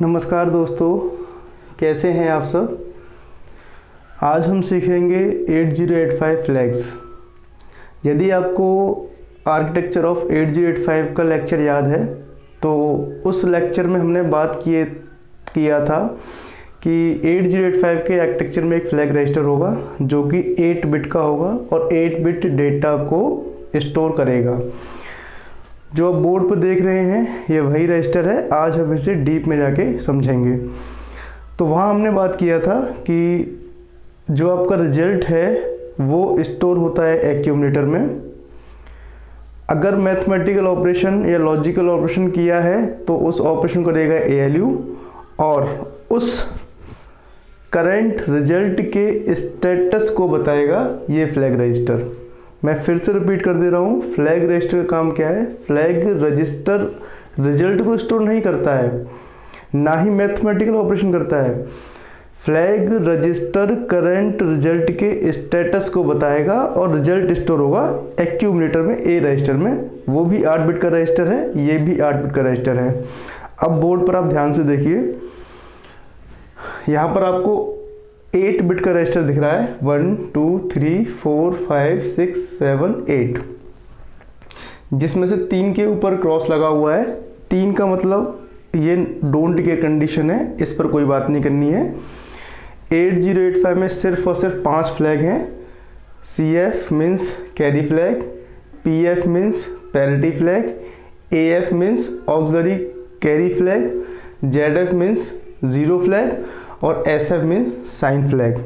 नमस्कार दोस्तों, कैसे हैं आप सब। आज हम सीखेंगे 8085 फ्लैग्स। यदि आपको आर्किटेक्चर ऑफ 8085 का लेक्चर याद है तो उस लेक्चर में हमने बात किया था कि 8085 के आर्किटेक्चर में एक फ्लैग रजिस्टर होगा जो कि 8 बिट का होगा और 8 बिट डेटा को स्टोर करेगा। जो आप बोर्ड पर देख रहे हैं ये वही रजिस्टर है। आज हम इसे डीप में जाके समझेंगे। तो वहाँ हमने बात किया था कि जो आपका रिजल्ट है वो स्टोर होता है एक्यूमुलेटर में। अगर मैथमेटिकल ऑपरेशन या लॉजिकल ऑपरेशन किया है तो उस ऑपरेशन को करेगा ALU और उस करंट रिजल्ट के स्टेटस को बताएगा ये फ्लैग रजिस्टर। मैं फिर से रिपीट कर दे रहा हूँ, फ्लैग रजिस्टर का काम क्या है। फ्लैग रजिस्टर रिजल्ट को स्टोर नहीं करता है, ना ही मैथमेटिकल ऑपरेशन करता है। फ्लैग रजिस्टर करंट रिजल्ट के स्टेटस को बताएगा और रिजल्ट स्टोर होगा एक्यूमुलेटर में, A रजिस्टर में। वो भी 8 बिट का रजिस्टर है, ये भी 8 बिट का रजिस्टर है। अब बोर्ड पर आप ध्यान से देखिए, यहाँ पर आपको 8 बिट का रजिस्टर दिख रहा है। 1 2 3 4 5 6 7 8, जिसमें से 3 के ऊपर क्रॉस लगा हुआ है। 3 का मतलब ये डोंट केयर कंडीशन है, इस पर कोई बात नहीं करनी है। 8085 में सिर्फ और सिर्फ 5 फ्लैग हैं। CF means carry flag, PF means parity flag, AF means auxiliary carry flag, ZF means zero flag और SF मीन्स साइन फ्लैग।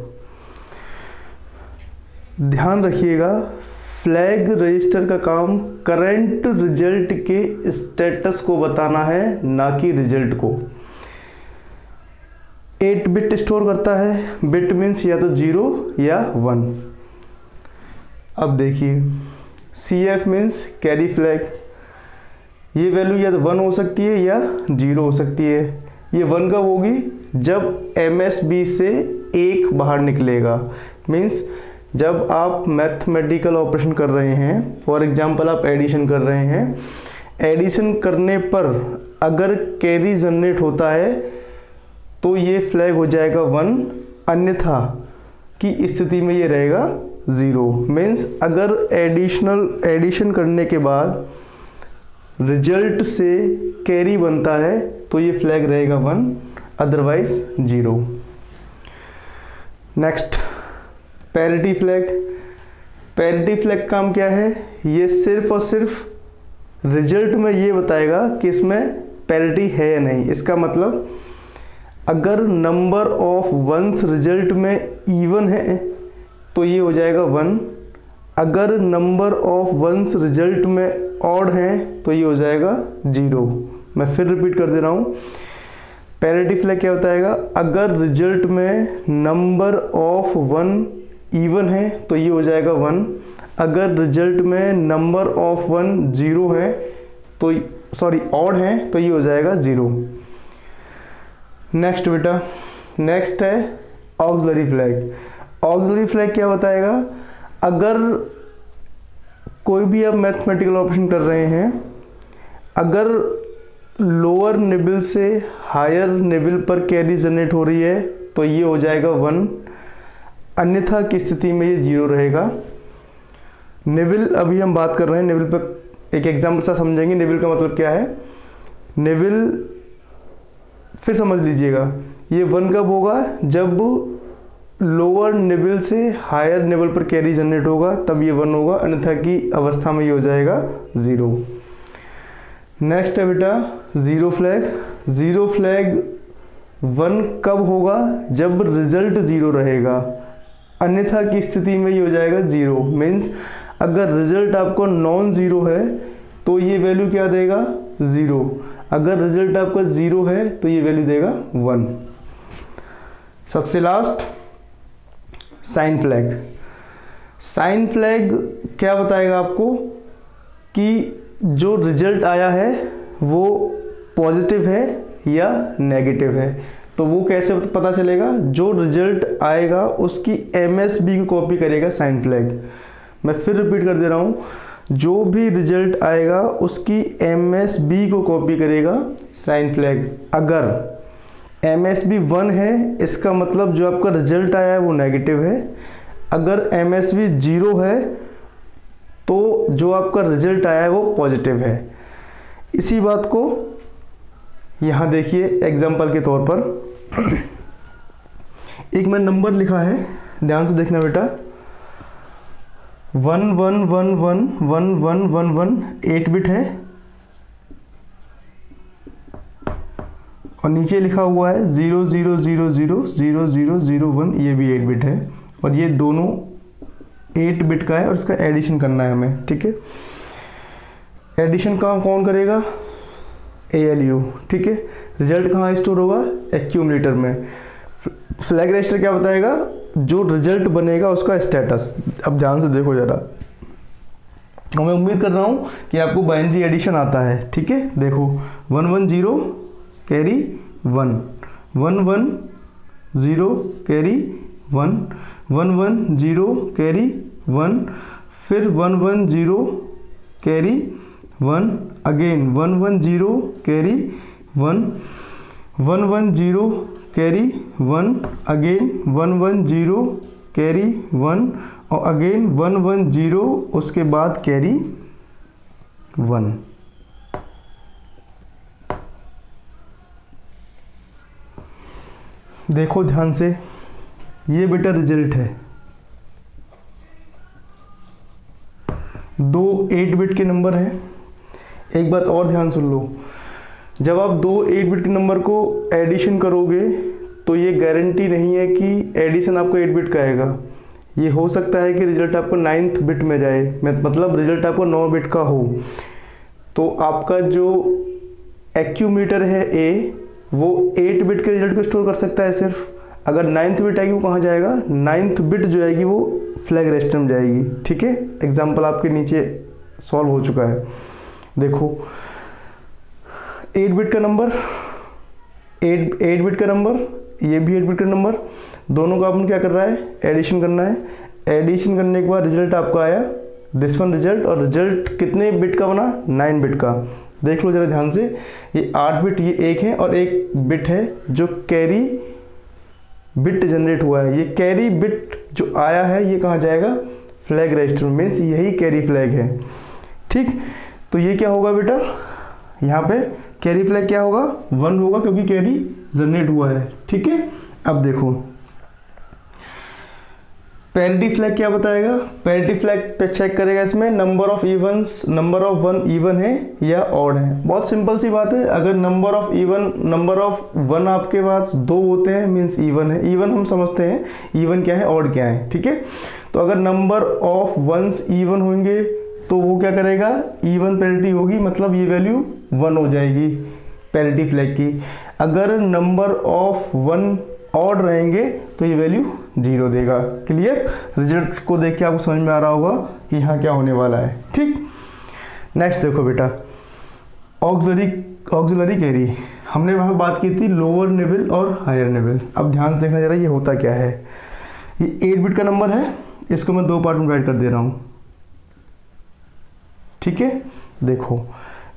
ध्यान रखिएगा, फ्लैग रजिस्टर का काम करंट रिजल्ट के स्टेटस को बताना है, ना कि रिजल्ट को। 8 बिट स्टोर करता है। बिट मीन्स या तो 0 या 1। अब देखिए, CF मीन्स कैरी फ्लैग। ये वैल्यू या तो 1 हो सकती है या 0 हो सकती है। ये 1 कब होगी? जब MSB से 1 बाहर निकलेगा। मीन्स जब आप मैथमेटिकल ऑपरेशन कर रहे हैं, फॉर एग्जांपल आप एडिशन कर रहे हैं, एडिशन करने पर अगर कैरी जनरेट होता है तो ये फ्लैग हो जाएगा 1, अन्यथा की स्थिति में ये रहेगा 0। मीन्स अगर एडिशन करने के बाद रिजल्ट से कैरी बनता है तो ये फ्लैग रहेगा 1, otherwise 0। Next, parity flag. Parity flag काम क्या है? ये सिर्फ और सिर्फ रिजल्ट में ये बताएगा कि इसमें पैरिटी है या नहीं। इसका मतलब अगर नंबर ऑफ वंस रिजल्ट में इवन है तो ये हो जाएगा 1। अगर नंबर ऑफ वंस रिजल्ट में ऑड है तो ये हो जाएगा 0। मैं फिर रिपीट कर दे रहा हूँ, पैरिटी फ्लैग क्या बताएगा? अगर रिजल्ट में नंबर ऑफ 1 इवन है तो ये हो जाएगा 1। अगर रिजल्ट में नंबर ऑफ 1 0 है तो ऑड है तो ये हो जाएगा 0। नेक्स्ट बेटा, नेक्स्ट है ऑक्सिलरी फ्लैग। ऑक्सिलरी फ्लैग क्या बताएगा? अगर कोई भी आप मैथमेटिकल ऑपरेशन कर रहे हैं, अगर लोअर निबल से हायर निबल पर कैरी जनरेट हो रही है तो ये हो जाएगा 1, अन्यथा की स्थिति में ये 0 रहेगा। निबल अभी हम बात कर रहे हैं, निबल पर एक एग्जाम्पल से समझेंगे निबल का मतलब क्या है। निबल फिर समझ लीजिएगा, ये 1 कब होगा? जब लोअर निबल से हायर निबल पर कैरी जनरेट होगा तब ये 1 होगा, अन्यथा की अवस्था में ये हो जाएगा 0। नेक्स्ट है बेटा जीरो फ्लैग। जीरो फ्लैग 1 कब होगा? जब रिजल्ट 0 रहेगा, अन्यथा की स्थिति में ये हो जाएगा 0। मीन्स अगर रिजल्ट आपको नॉन जीरो है तो ये वैल्यू क्या देगा? 0। अगर रिजल्ट आपका 0 है तो ये वैल्यू देगा 1। सबसे last, sign flag. Sign flag क्या बताएगा आपको कि जो रिजल्ट आया है वो पॉजिटिव है या नेगेटिव है। तो वो कैसे पता चलेगा? जो रिजल्ट आएगा उसकी MSB को कॉपी करेगा साइन फ्लैग। मैं फिर रिपीट कर दे रहा हूँ, जो भी रिजल्ट आएगा उसकी MSB को कॉपी करेगा साइन फ्लैग। अगर MSB 1 है, इसका मतलब जो आपका रिजल्ट आया है वो नेगेटिव है। अगर MSB 0 है तो जो आपका रिजल्ट आया है वो पॉजिटिव है। इसी बात को यहाँ देखिए एग्जाम्पल के तौर पर एक मैं नंबर लिखा है, ध्यान से देखना बेटा। 11111111 8 बिट है और नीचे लिखा हुआ है 00000001, ये भी 8 बिट है और ये दोनों 8 बिट का है और इसका एडिशन करना है हमें। ठीक है, एडिशन कहाँ कौन करेगा? ALU। ठीक है, रिजल्ट कहाँ स्टोर होगा? एक्यूमुलेटर में। फ्लैग रजिस्टर क्या बताएगा? जो रिजल्ट बनेगा उसका स्टेटस। अब ध्यान से देखो जरा, और मैं उम्मीद कर रहा हूँ कि आपको बाइनरी एडिशन आता है। ठीक है, देखो 110 कैरी 1, 110 कैरी 1, 110 कैरी 1, फिर 110 carry 1, again 110 carry 1, 110 carry 1, again 110 carry 1 और अगेन 110 उसके बाद कैरी 1। देखो ध्यान से, ये बेटा रिजल्ट है। दो 8 बिट के नंबर हैं। एक बात और ध्यान सुन लो, जब आप दो 8 बिट के नंबर को एडिशन करोगे तो ये गारंटी नहीं है कि एडिशन आपको 8 बिट का आएगा। ये हो सकता है कि रिजल्ट आपको 9th बिट में जाए, मतलब रिजल्ट आपको 9 बिट का हो। तो आपका जो एक्यूमीटर है A, वो 8 बिट के रिजल्ट को स्टोर कर सकता है सिर्फ। अगर 9th बिट आएगी वो कहाँ जाएगा? 9th बिट जो आएगी वो फ्लैग रजिस्टर में जाएगी। ठीक है, एग्जाम्पल आपके नीचे सॉल्व हो चुका है। देखो 8 बिट का नंबर, 8 बिट का नंबर, ये भी 8 बिट का नंबर, दोनों का अपन क्या कर रहा है? एडिशन करना है। एडिशन करने के बाद रिजल्ट आपका आया दिस वन रिजल्ट, और रिजल्ट कितने बिट का बना? 9 बिट का। देख लो जरा ध्यान से, ये 8 बिट ये एक है और एक बिट है जो कैरी बिट जनरेट हुआ है। ये कैरी बिट जो आया है ये कहाँ जाएगा? फ्लैग रजिस्टर, मीन्स यही कैरी फ्लैग है। ठीक, तो ये क्या होगा बेटा? यहाँ पे कैरी फ्लैग क्या होगा? 1 होगा क्योंकि कैरी जनरेट हुआ है। ठीक है, अब देखो पैरिटी फ्लैग क्या बताएगा? पैरिटी फ्लैग पे चेक करेगा इसमें number of evens, number of 1 even है या ऑड है। बहुत सिंपल सी बात है, अगर नंबर ऑफ 1 आपके पास 2 होते हैं मीन्स इवन है। इवन हम समझते हैं, इवन क्या है, ऑड क्या है। ठीक है, तो अगर नंबर ऑफ 1s इवन होंगे तो वो क्या करेगा? इवन पैरिटी होगी, मतलब ये वैल्यू 1 हो जाएगी पैरिटी फ्लैग की। अगर नंबर ऑफ 1 ऑड रहेंगे तो ये वैल्यू 0 देगा। क्लियर? रिजल्ट को देख के आपको समझ में आ रहा होगा कि यहाँ क्या होने वाला है। ठीक, नेक्स्ट देखो बेटा, ऑक्सिलरी कैरी। हमने वहाँ बात की थी लोअर निबल और हायर निबल। अब ध्यान से देखना जरा, ये होता क्या है। ये 8 बिट का नंबर है, इसको मैं 2 पार्ट में डिवाइड कर दे रहा हूँ। ठीक है, देखो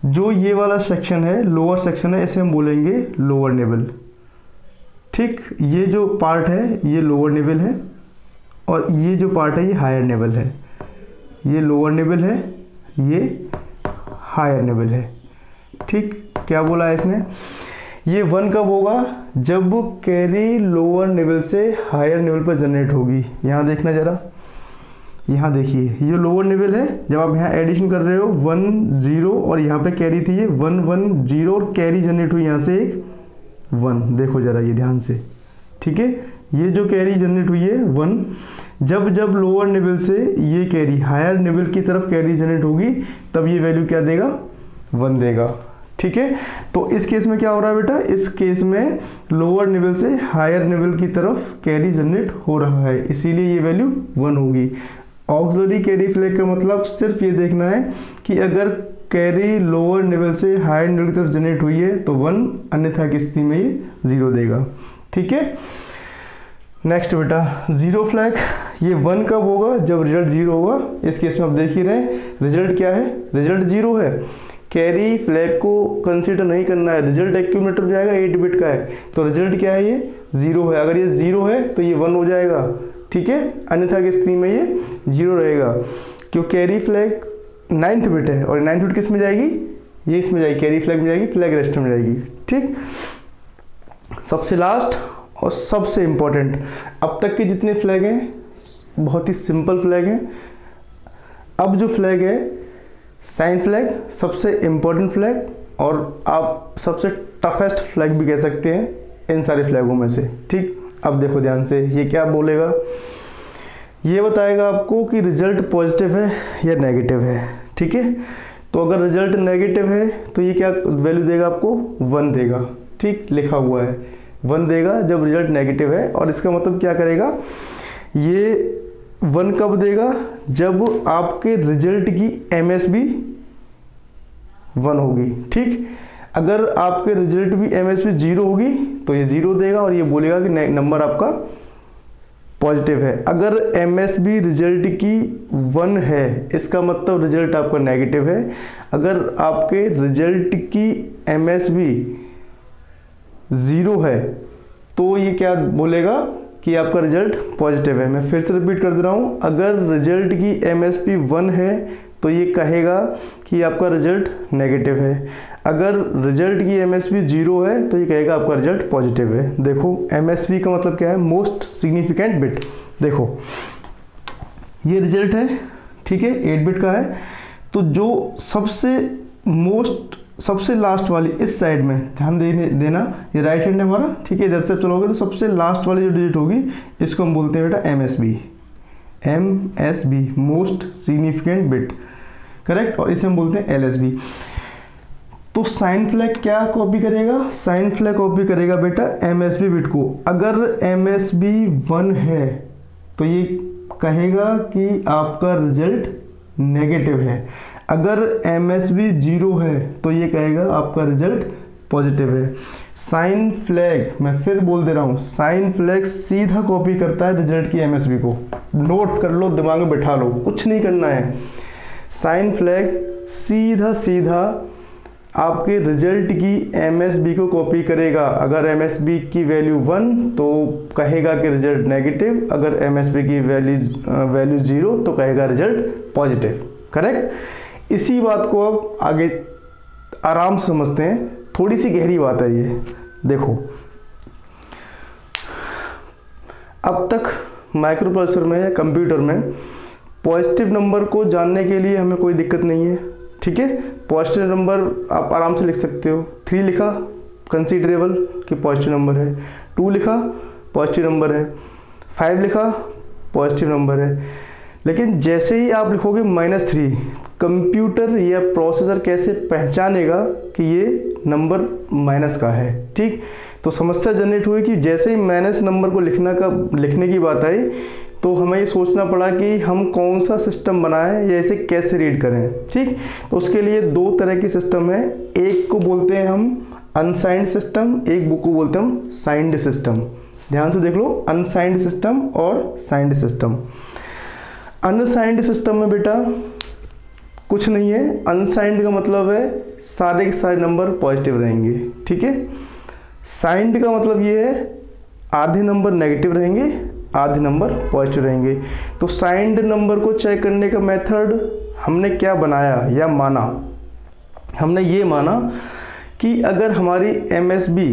जो ये वाला सेक्शन है, लोअर सेक्शन है, इसे हम बोलेंगे लोअर निबल। ठीक, ये जो पार्ट है ये लोअर निबल है और ये जो पार्ट है ये हायर निबल है। ये लोअर निबल है, ये हायर निबल है। ठीक, क्या बोला है इसने? ये 1 कब होगा? जब कैरी लोअर निबल से हायर निबल पर जनरेट होगी। यहाँ देखना जरा, यहाँ देखिए ये लोअर निबल है, जब आप यहाँ एडिशन कर रहे हो 1 0 और यहाँ पे कैरी थी ये 1 1 0 और कैरी जनरेट हुई यहाँ से एक 1। देखो जरा ये ध्यान से। ठीक है, ये जो कैरी जनरेट हुई है 1, जब लोअर निबल से ये कैरी हायर निबल की तरफ कैरी जनरेट होगी तब ये वैल्यू क्या देगा? 1 देगा। ठीक है, तो इस केस में क्या हो रहा है बेटा? इस केस में लोअर निबल से हायर निबल की तरफ कैरी जनरेट हो रहा है, इसीलिए ये वैल्यू 1 होगी। ऑक्सिलरी कैरी फ्लैग का मतलब सिर्फ ये देखना है कि अगर कैरी लोअर निबल से हायर निबल की तरफ जनरेट हुई है तो 1, अन्यथा की स्थिति में ये 0 देगा। ठीक है, नेक्स्ट बेटा जीरो फ्लैग। ये 1 कब होगा? जब रिजल्ट 0 होगा। इस केस में आप देख ही रहे हैं रिजल्ट क्या है? रिजल्ट 0 है। कैरी फ्लैग को कंसीडर नहीं करना है, रिजल्ट एक्यूमुलेटर हो जाएगा, 8 बिट का है, तो रिजल्ट क्या है, ये 0 है। अगर ये 0 है तो ये 1 हो जाएगा, ठीक है, अन्यथा की स्थिति में ये 0 रहेगा। क्यों, कैरी फ्लैग 9th बिट है, और 9th बिट किस में जाएगी, ये इसमें जाएगी, कैरी फ्लैग में जाएगी, फ्लैग रजिस्टर में जाएगी, ठीक। सबसे लास्ट और सबसे इम्पोर्टेंट, अब तक के जितने फ्लैग हैं बहुत ही सिंपल फ्लैग हैं। अब जो फ्लैग है साइन फ्लैग, सबसे इम्पोर्टेंट फ्लैग, और आप सबसे टफेस्ट फ्लैग भी कह सकते हैं इन सारे फ्लैगों में से, ठीक। अब देखो ध्यान से, ये क्या बोलेगा, ये बताएगा आपको कि रिजल्ट पॉजिटिव है या नेगेटिव है, ठीक है। तो अगर रिजल्ट नेगेटिव है तो ये क्या वैल्यू देगा आपको, 1 देगा, ठीक, लिखा हुआ है 1 देगा जब रिजल्ट नेगेटिव है। और इसका मतलब क्या करेगा, ये 1 कब देगा, जब आपके रिजल्ट की MSB 1 होगी, ठीक। अगर आपके रिजल्ट भी MSB 0 होगी तो ये 0 देगा और ये बोलेगा कि नंबर आपका पॉजिटिव है। अगर MSB रिजल्ट की 1 है इसका मतलब रिजल्ट आपका नेगेटिव है। अगर आपके रिजल्ट की MSB 0 है तो ये क्या बोलेगा कि आपका रिजल्ट पॉजिटिव है। मैं फिर से रिपीट कर दे रहा हूँ, अगर रिजल्ट की MSB 1 है तो ये कहेगा कि आपका रिजल्ट नेगेटिव है। अगर रिजल्ट की MSB 0 है तो ये कहेगा आपका रिजल्ट पॉजिटिव है। देखो MSB का मतलब क्या है, मोस्ट सिग्निफिकेंट बिट। देखो ये रिजल्ट है, ठीक है, 8 बिट का है, तो जो सबसे लास्ट वाली इस साइड में ध्यान देना, ये राइट हैंड है हमारा, ठीक है, इधर से चलोगे तो सबसे लास्ट वाली जो डिजिट होगी इसको हम बोलते हैं बेटा MSB, most significant bit, correct. और इसे हम बोलते हैं LSB। तो साइन फ्लैग क्या कॉपी करेगा, साइन फ्लैग कॉपी करेगा बेटा MSB बिट को। अगर MSB 1 है तो ये कहेगा कि आपका रिजल्ट नेगेटिव है। अगर MSB 0 है तो ये कहेगा आपका रिजल्ट पॉजिटिव है। साइन फ्लैग, मैं फिर बोल दे रहा हूँ, साइन फ्लैग सीधा कॉपी करता है रिजल्ट की MSB को। नोट कर लो, दिमाग में बैठा लो, कुछ नहीं करना है। साइन फ्लैग सीधा आपके रिजल्ट की MSB को कॉपी करेगा। अगर MSB की वैल्यू 1 तो कहेगा कि रिजल्ट नेगेटिव, अगर MSB की वैल्यू 0 तो कहेगा रिजल्ट पॉजिटिव, करेक्ट। इसी बात को अब आगे आराम से समझते हैं, थोड़ी सी गहरी बात है ये। देखो अब तक माइक्रो प्रोसेसर में या कंप्यूटर में पॉजिटिव नंबर को जानने के लिए हमें कोई दिक्कत नहीं है, ठीक है। पॉजिटिव नंबर आप आराम से लिख सकते हो। 3 लिखा कंसीडरेबल कि पॉजिटिव नंबर है, 2 लिखा पॉजिटिव नंबर है, 5 लिखा पॉजिटिव नंबर है। लेकिन जैसे ही आप लिखोगे -3, कंप्यूटर या प्रोसेसर कैसे पहचानेगा कि ये नंबर माइनस का है, ठीक। तो समस्या जनरेट हुई कि जैसे ही माइनस नंबर को लिखने की बात आई तो हमें ये सोचना पड़ा कि हम कौन सा सिस्टम बनाएं या इसे कैसे रीड करें, ठीक। तो उसके लिए 2 तरह के सिस्टम है, एक को बोलते हैं हम अनसाइंड सिस्टम, एक बुक को बोलते हैं हम साइंड सिस्टम। ध्यान से देख लो, अनसाइंड सिस्टम और साइंड सिस्टम। अनसाइंड सिस्टम में बेटा कुछ नहीं है, अनसाइंड का मतलब है सारे के सारे नंबर पॉजिटिव रहेंगे, ठीक है। साइंड का मतलब ये है आधे नंबर नेगेटिव रहेंगे, आधे नंबर पॉजिटिव रहेंगे। तो साइंड नंबर को चेक करने का मेथड हमने क्या बनाया या माना, हमने ये माना कि अगर हमारी MSB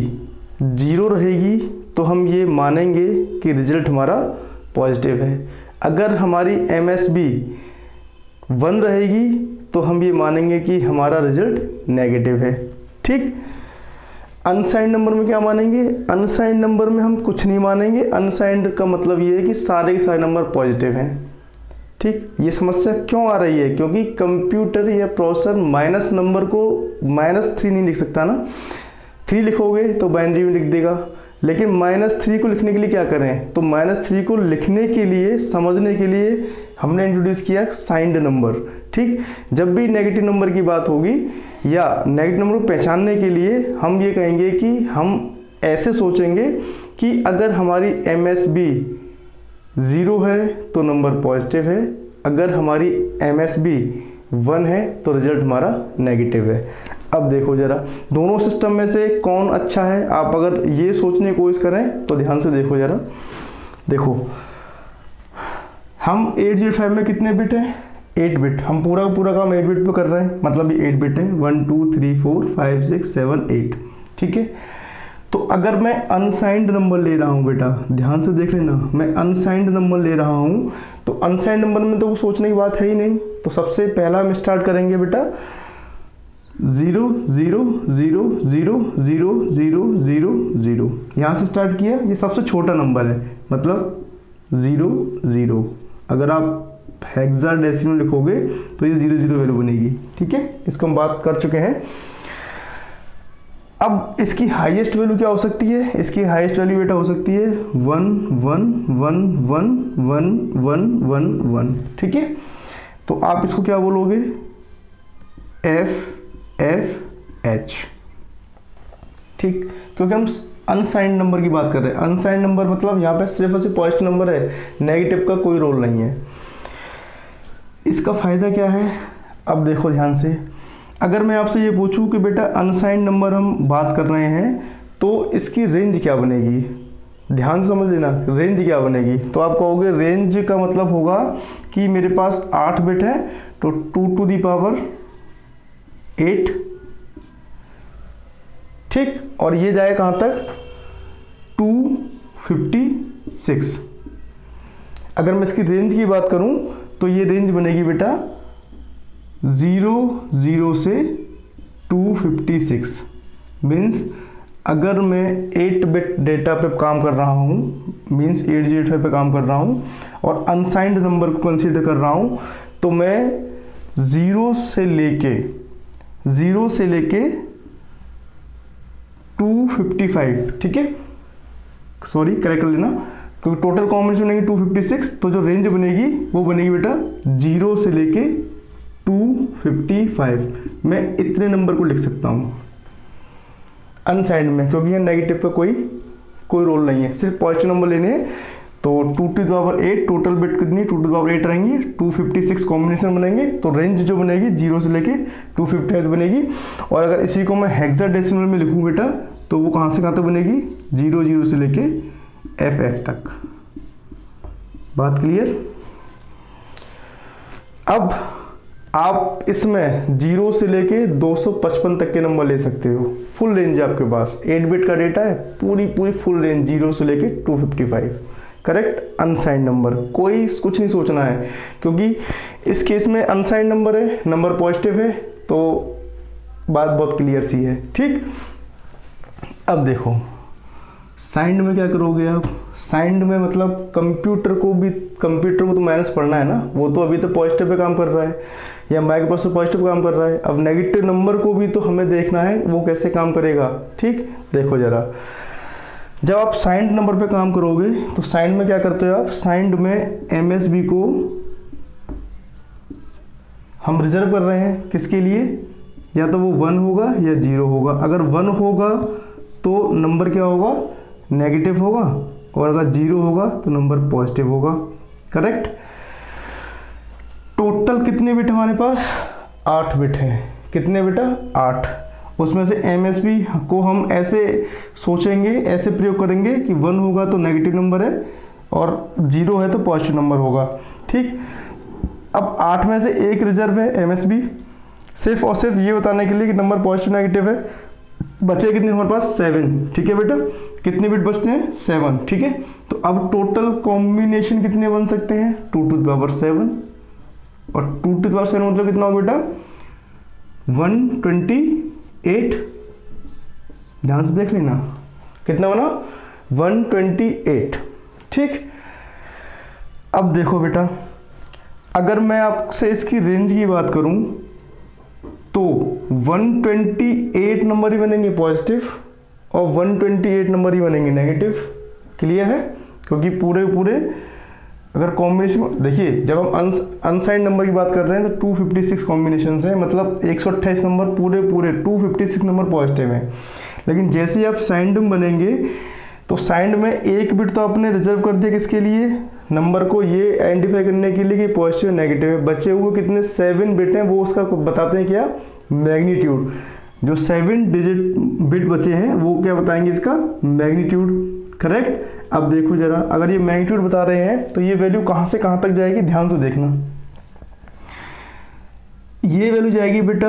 0 रहेगी तो हम ये मानेंगे कि रिजल्ट हमारा पॉजिटिव है। अगर हमारी MSB 1 रहेगी तो हम ये मानेंगे कि हमारा रिजल्ट नेगेटिव है, ठीक। अनसाइंड नंबर में क्या मानेंगे, अनसाइंड नंबर में हम कुछ नहीं मानेंगे। अनसाइंड का मतलब ये है कि सारे के सारे नंबर पॉजिटिव हैं, ठीक। ये समस्या क्यों आ रही है, क्योंकि कंप्यूटर या प्रोसेसर माइनस नंबर को -3 नहीं लिख सकता ना। 3 लिखोगे तो बाइनरी में लिख देगा, लेकिन -3 को लिखने के लिए क्या करें, तो -3 को लिखने के लिए, समझने के लिए हमने इंट्रोड्यूस किया साइंड नंबर, ठीक। जब भी नेगेटिव नंबर की बात होगी या नेगेटिव नंबर को पहचानने के लिए हम ये कहेंगे कि हम ऐसे सोचेंगे कि अगर हमारी MSB 0 है तो नंबर पॉजिटिव है, अगर हमारी MSB 1 है तो रिजल्ट हमारा नेगेटिव है। अब देखो जरा दोनों सिस्टम में से कौन अच्छा है, आप अगर ये सोचने की कोशिश करें तो ध्यान से देखो जरा। देखो हम 8085 में कितने बिट हैं, 8 बिट। हम पूरा काम 8 बिट पे कर रहे हैं, मतलब ये 8 बिट है, 1 2 3 4 5 6 7 8, ठीक है। तो अगर मैं अनसाइंड नंबर ले रहा हूँ बेटा, ध्यान से देख लेना, मैं अनसाइंड नंबर ले रहा हूँ तो अनसाइंड नंबर में तो सोचने की बात है ही नहीं। तो सबसे पहला हम स्टार्ट करेंगे बेटा 0 0 0 0 0 0 0 0, यहाँ से स्टार्ट किया, ये सबसे छोटा नंबर है, मतलब 0 0। अगर आप हेक्साडेसिमल लिखोगे तो ये 0 0 वैल्यू बनेगी, ठीक है। इसको हम बात कर चुके हैं। अब इसकी हाईएस्ट वैल्यू क्या हो सकती है, इसकी हाईएस्ट वैल्यू बेटा हो सकती है 1 1 1 1 1 1 1 1, ठीक है। तो आप इसको क्या बोलोगे, एफ एफ एच, ठीक, क्योंकि हम अनसाइंड नंबर की बात कर रहे हैं। अनसाइंड नंबर मतलब यहाँ पे सिर्फ और सिर्फ पॉजिटिव नंबर है, नेगेटिव का कोई रोल नहीं है। इसका फायदा क्या है, अब देखो ध्यान से, अगर मैं आपसे ये पूछूं कि बेटा अनसाइंड नंबर हम बात कर रहे हैं तो इसकी रेंज क्या बनेगी, ध्यान से समझ लेना, रेंज क्या बनेगी। तो आप कहोगे रेंज का मतलब होगा कि मेरे पास 8 बिट है तो 2 टू दी पावर 8, ठीक, और ये जाए कहां तक 256। अगर मैं इसकी रेंज की बात करूं तो ये रेंज बनेगी बेटा 0 0 से 256। मीन्स अगर मैं 8 बिट डेटा पे काम कर रहा हूँ, मीन्स 8085 पे काम कर रहा हूँ और अनसाइंड नंबर को कंसीडर कर रहा हूँ, तो मैं 0 से लेके 255, ठीक है, सॉरी करेक्ट कर लेना, क्योंकि टोटल कॉम्बिनेशन बनेगी 256, तो जो रेंज बनेगी वो बनेगी बेटा 0 से लेके 255। मैं इतने नंबर को लिख सकता हूँ अनसाइंड में, क्योंकि यहाँ नेगेटिव का कोई रोल नहीं है, सिर्फ पॉजिटिव नंबर लेने हैं। तो 2 to the power 8, total bit कितनी 2 टू द पावर 8 रहेंगी, 256 कॉम्बिनेशन बनेंगे, तो रेंज जो बनेगी 0 से लेके 255 बनेगी। और अगर इसी को मैं हेक्साडेसिमल में लिखूँ बेटा तो वो कहाँ से कहाँ तक बनेगी, 0 0 से लेके FF तक। बात क्लियर। अब आप इसमें 0 से लेके 255 तक के नंबर ले सकते हो, फुल रेंज है आपके पास, 8 बिट का डेटा है, पूरी फुल रेंज 0 से लेके 255, करेक्ट। अनसाइंड नंबर कोई कुछ नहीं सोचना है, क्योंकि इस केस में अनसाइंड नंबर है, नंबर पॉजिटिव है, तो बात बहुत क्लियर सी है, ठीक। अब देखो साइंड में क्या करोगे आप, साइंड में मतलब कंप्यूटर को तो माइनस पढ़ना है ना, वो तो अभी तो पॉजिटिव पे काम कर रहा है, या माइक्रोप्रोसेसर पॉजिटिव पे काम कर रहा है। अब नेगेटिव नंबर को भी तो हमें देखना है वो कैसे काम करेगा, ठीक। देखो जरा, जब आप साइंड नंबर पे काम करोगे तो साइंड में क्या करते हो आप, साइंड में MSB को हम रिजर्व कर रहे हैं, किसके लिए, या तो वो 1 होगा या 0 होगा। अगर 1 होगा तो नंबर क्या होगा, नेगेटिव होगा, और अगर 0 होगा तो नंबर पॉजिटिव होगा, करेक्ट। टोटल कितने बिट हमारे पास, 8 बिट हैं, कितने बेटा 8। उसमें से MSB को हम ऐसे सोचेंगे, ऐसे प्रयोग करेंगे कि 1 होगा तो नेगेटिव नंबर है और 0 है तो पॉजिटिव नंबर होगा, ठीक। अब 8 में से एक रिजर्व है MSB, सिर्फ और सिर्फ ये बताने के लिए कि नंबर पॉजिटिव नेगेटिव है। बचे कितने हमारे पास, 7, ठीक है बेटा। कितने बिट बचते हैं, 7, ठीक है। तो अब टोटल कॉम्बिनेशन कितने बन सकते हैं, 2 टू द पावर 7, और 2 टू द पावर 7 मतलब कितना होगा बेटा, 128। ध्यान से देख लेना कितना बना, 128, ठीक। अब देखो बेटा, अगर मैं आपसे इसकी रेंज की बात करूं तो 128 नंबर ही बनेंगे पॉजिटिव और 128 नंबर ही बनेंगे नेगेटिव, क्लियर है। क्योंकि पूरे अगर कॉम्बिनेशन देखिए, जब हम अनसाइंड नंबर की बात कर रहे हैं तो 256 कॉम्बिनेशन है, मतलब 128 नंबर पूरे 256 नंबर पॉजिटिव हैं। लेकिन जैसे ही आप साइंड में बनेंगे तो साइंड में एक बिट तो आपने रिजर्व कर दिया किसके लिए, नंबर को ये आइडेंटिफाई करने के लिए कि पॉजिटिव नेगेटिव है। बचे हुए कितने 7 बिट हैं, वो उसका बताते हैं क्या, मैग्नीट्यूड। जो 7 डिजिट बिट बचे हैं वो क्या बताएंगे, इसका मैग्नीट्यूड। करेक्ट। अब देखो जरा, अगर ये मैग्नीट्यूड बता रहे हैं तो ये वैल्यू कहाँ से कहाँ तक जाएगी, ध्यान से देखना। ये वैल्यू जाएगी बेटा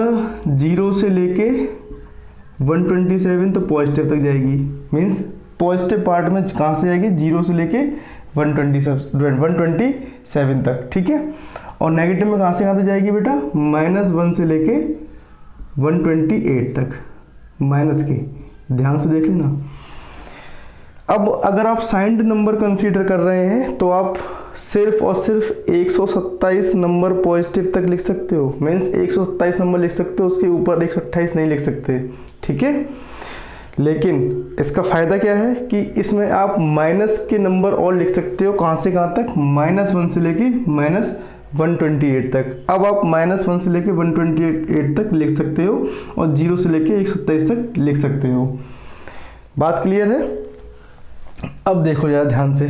0 से लेके 127 तो पॉजिटिव तक जाएगी। मीन्स पॉजिटिव पार्ट में कहाँ से जाएगी, 0 से लेके 127 तक। ठीक है। और नेगेटिव में कहाँ से कहाँ तक जाएगी बेटा, -1 से लेके 128 तक, माइनस के। ध्यान से देख लेना। अब अगर आप साइंड नंबर कंसीडर कर रहे हैं तो आप सिर्फ और सिर्फ 127 नंबर पॉजिटिव तक लिख सकते हो। मीन्स 127 नंबर लिख सकते हो, उसके ऊपर 128 नहीं लिख सकते। ठीक है। लेकिन इसका फ़ायदा क्या है कि इसमें आप माइनस के नंबर और लिख सकते हो। कहाँ से कहाँ तक, -1 से लेके -128 तक। अब आप -1 से लेके 128 तक लिख सकते हो और 0 से लेके 127 तक लिख सकते हो। बात क्लियर है। अब देखो यार ध्यान से,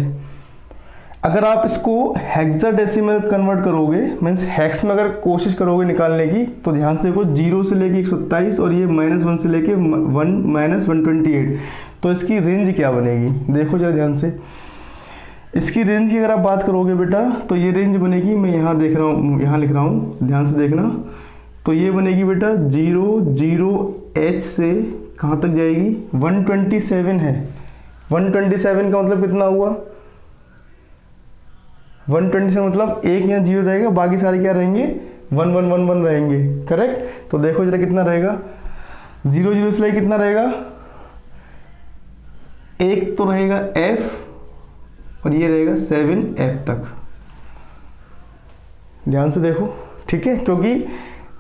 अगर आप इसको हेक्साडेसिमल कन्वर्ट करोगे, मीन्स हेक्स में अगर कोशिश करोगे निकालने की, तो ध्यान से देखो 0 से लेके 127 और ये -1 से लेके 128, तो इसकी रेंज क्या बनेगी, देखो जरा ध्यान से। इसकी रेंज की अगर आप बात करोगे बेटा तो ये रेंज बनेगी, मैं यहाँ देख रहा हूँ, यहाँ लिख रहा हूँ, ध्यान से देखना। तो ये बनेगी बेटा 0 से कहाँ तक जाएगी, 127 है। 127 का मतलब कितना हुआ, 127 मतलब एक यहाँ 0 रहेगा, बाकी सारे क्या रहेंगे, 1 1 1 1 रहेंगे। करेक्ट। तो देखो जरा कितना रहेगा, 0 0 से लेकर कितना रहेगा, एक तो रहेगा f और ये रहेगा 7f तक। ध्यान से देखो। ठीक है। क्योंकि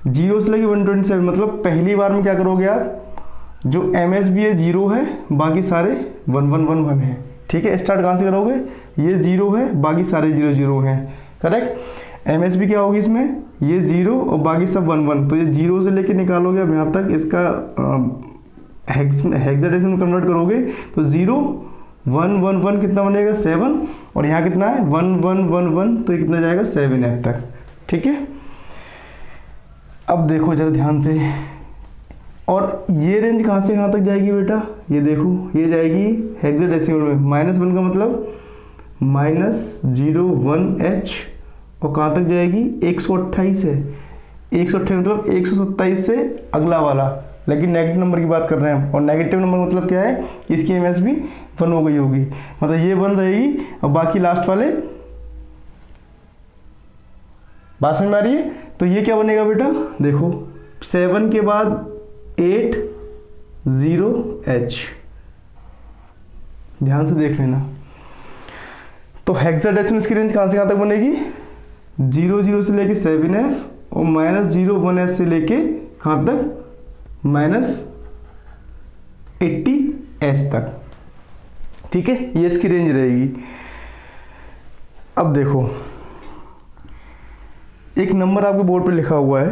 0 से लेकर 127 मतलब पहली बार में क्या करोगे आप, जो MSB है 0 है, बाकी सारे 1 1 1 1 है। ठीक है। स्टार्ट कहाँ से करोगे, ये 0 है, बाकी सारे 0 0 हैं। करेक्ट। MSB क्या होगी इसमें, ये 0 और बाकी सब 1 1, तो ये 0 से लेके निकालोगे अब यहाँ तक, इसका हेक्साडेसिमल कन्वर्ट करोगे तो 0 1 1 1 कितना बनेगा, 7, और यहाँ कितना है 1 1 1 1, तो ये कितना जाएगा 7f तक। ठीक है। अब देखो जरा ध्यान से, और ये रेंज कहाँ से कहाँ तक जाएगी बेटा, ये देखो, ये जाएगी हेक्साडेसिमल में। -1 का मतलब -01h, और कहाँ तक जाएगी, 128 है। 128 मतलब 127 से अगला वाला, लेकिन नेगेटिव नंबर की बात कर रहे हैं हम। और नेगेटिव नंबर मतलब क्या है, इसकी MSB 1 हो गई होगी, मतलब ये 1 रहेगी और बाकी लास्ट वाले। बात समझ में आ रही है। तो ये क्या बनेगा बेटा, देखो 7 के बाद 80h, ध्यान से देख लेना। तो हेक्साडेसिमल की रेंज कहाँ से कहाँ तक बनेगी, 0 0 से लेके 7f और -0 1h से लेके कहाँ तक, -80h तक। ठीक है। ये इसकी रेंज रहेगी। अब देखो एक नंबर आपके बोर्ड पे लिखा हुआ है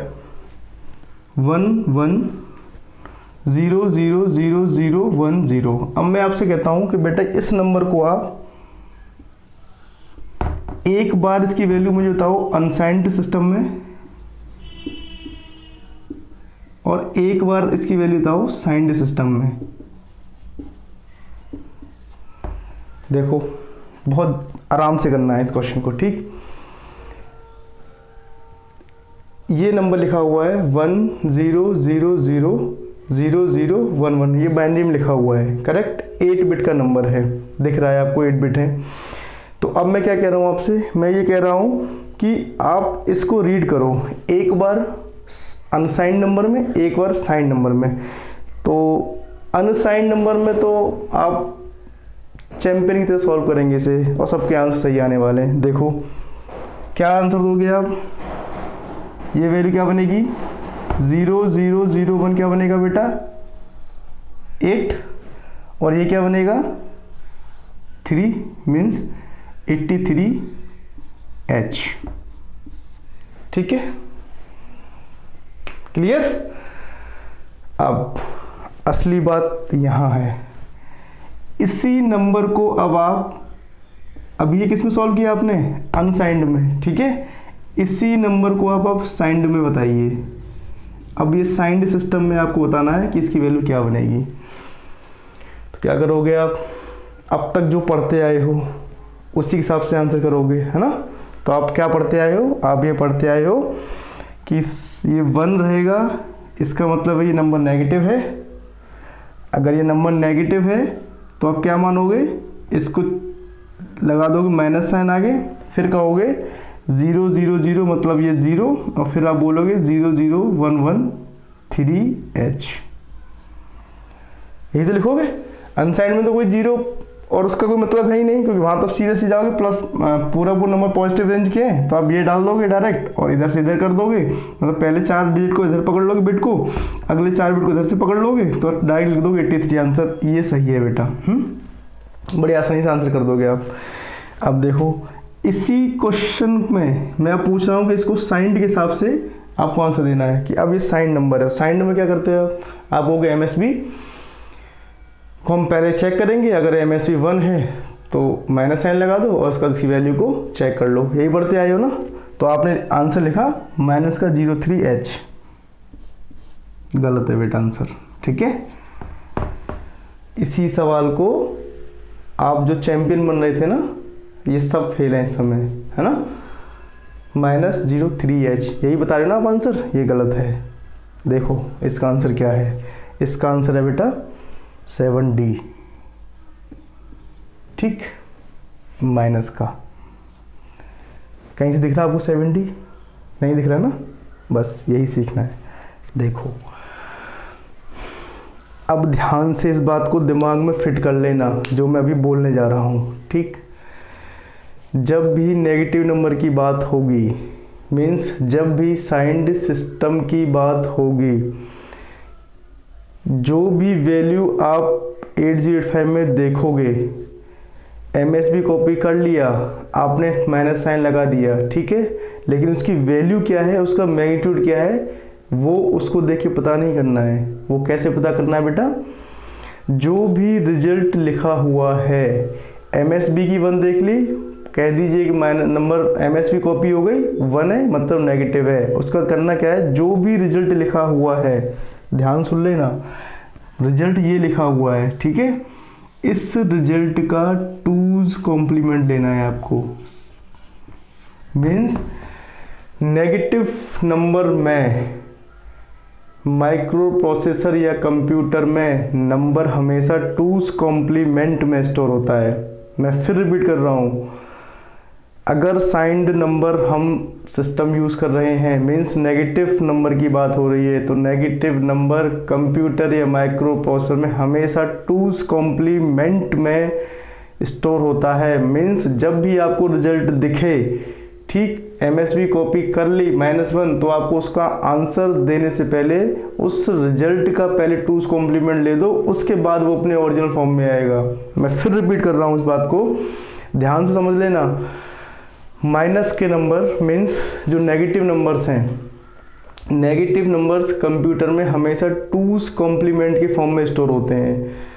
1 1 0 0 0 0 1 0। अब मैं आपसे कहता हूं कि बेटा इस नंबर को आप एक बार इसकी वैल्यू मुझे बताओ अनसाइंड सिस्टम में, और एक बार इसकी वैल्यू बताओ साइंड सिस्टम में। देखो बहुत आराम से करना है इस क्वेश्चन को। ठीक। ये नंबर लिखा हुआ है 1 0 0 0 0 0 1 1, ये बाइनरी में लिखा हुआ है। करेक्ट। 8 बिट का नंबर है, दिख रहा है आपको 8 बिट है। तो अब मैं क्या कह रहा हूँ आपसे, मैं ये कह रहा हूँ कि आप इसको रीड करो, एक बार अनसाइंड नंबर में, एक बार साइंड नंबर में। तो अनसाइंड नंबर में तो आप चैंपियन की तरह सॉल्व करेंगे इसे, और सबके आंसर सही आने वाले हैं। देखो क्या आंसर दोगे आप, ये वैल्यू क्या बनेगी, 0 0 0 1 क्या बनेगा बेटा 8, और ये क्या बनेगा 3, मीन्स 83h। ठीक है। क्लियर। अब असली बात यहाँ है, इसी नंबर को अब आप अब ये किस में सॉल्व किया आपने? अनसाइंड में, ठीक है। इसी नंबर को आप साइंड में बताइए। अब ये साइंड सिस्टम में आपको बताना है कि इसकी वैल्यू क्या बनेगी। तो क्या करोगे आप? अब तक जो पढ़ते आए हो उसी के हिसाब से आंसर करोगे, है ना। तो आप क्या पढ़ते आए हो? आप ये पढ़ते आए हो कि ये 1 रहेगा, इसका मतलब है ये नंबर नेगेटिव है। अगर ये नंबर नेगेटिव है तो आप क्या मानोगे? इसको लगा दोगे माइनस साइन आगे, फिर कहोगे 0 0 0 मतलब ये 0, और फिर आप बोलोगे 0 0 1 1 3h, यही तो लिखोगे। अनसाइंड में तो कोई 0 और उसका कोई मतलब है ही नहीं, क्योंकि वहाँ तो सीधे जाओगे प्लस, पूरा वो नंबर पॉजिटिव रेंज के हैं, तो आप ये डाल दोगे डायरेक्ट और इधर से इधर कर दोगे। मतलब पहले 4 डिजिट को इधर पकड़ लोगे बिट को, अगले 4 बिट को इधर से पकड़ लोगे, तो डायरेक्ट लिख दोगे 83 आंसर। ये सही है बेटा। बड़ी आसानी से आंसर कर दोगे आप। अब देखो इसी क्वेश्चन में मैं पूछ रहा हूँ कि इसको साइंड के हिसाब से आपको आंसर देना है कि अब ये साइंड नंबर है। साइंड में क्या करते हो आप हो गए MSB को हम पहले चेक करेंगे। अगर MSB 1 है तो माइनस साइन लगा दो और उसका इसकी वैल्यू को चेक कर लो। यही पढ़ते आए हो ना। तो आपने आंसर लिखा माइनस का 03h, गलत है बेटा आंसर, ठीक है। इसी सवाल को आप जो चैंपियन बन रहे थे ना, ये सब फेल हैं इस समय, है ना। माइनस 03h यही बता रहे हो ना आप आंसर, ये गलत है। देखो इसका आंसर क्या है? इसका आंसर है बेटा 7D, ठीक, माइनस का। कहीं से दिख रहा है आपको 7D? नहीं दिख रहा ना, बस यही सीखना है। देखो अब ध्यान से इस बात को दिमाग में फिट कर लेना जो मैं अभी बोलने जा रहा हूँ, ठीक। जब भी नेगेटिव नंबर की बात होगी, मीन्स जब भी साइंड सिस्टम की बात होगी, जो भी वैल्यू आप 8085 में देखोगे, MSB कॉपी कर लिया आपने, माइनस साइन लगा दिया, ठीक है, लेकिन उसकी वैल्यू क्या है, उसका मैग्नीट्यूड क्या है, वो उसको देख के पता नहीं करना है। वो कैसे पता करना है बेटा? जो भी रिजल्ट लिखा हुआ है, MSB की 1 देख ली, कह दीजिए कि नंबर MSB कॉपी हो गई, 1 है मतलब नेगेटिव है। उसका करना क्या है? जो भी रिजल्ट लिखा हुआ है, ध्यान सुन लेना, रिजल्ट ये लिखा हुआ है, ठीक है, इस रिजल्ट का 2's कॉम्प्लीमेंट लेना है आपको। मीन्स नेगेटिव नंबर में माइक्रो प्रोसेसर या कंप्यूटर में नंबर हमेशा 2's कॉम्प्लीमेंट में स्टोर होता है। मैं फिर रिपीट कर रहा हूँ, अगर साइंड नंबर हम सिस्टम यूज़ कर रहे हैं, मीन्स नेगेटिव नंबर की बात हो रही है, तो नेगेटिव नंबर कंप्यूटर या माइक्रो प्रोसेसर में हमेशा 2's कॉम्प्लीमेंट में स्टोर होता है। मीन्स जब भी आपको रिजल्ट दिखे, ठीक, MSB कॉपी कर ली -1, तो आपको उसका आंसर देने से पहले उस रिजल्ट का पहले 2's कॉम्प्लीमेंट ले दो, उसके बाद वो अपने ओरिजिनल फॉर्म में आएगा। मैं फिर रिपीट कर रहा हूँ, इस बात को ध्यान से समझ लेना। माइनस के नंबर मीन्स जो नेगेटिव नंबर्स हैं, नेगेटिव नंबर्स कंप्यूटर में हमेशा 2's कॉम्प्लीमेंट के फॉर्म में स्टोर होते हैं।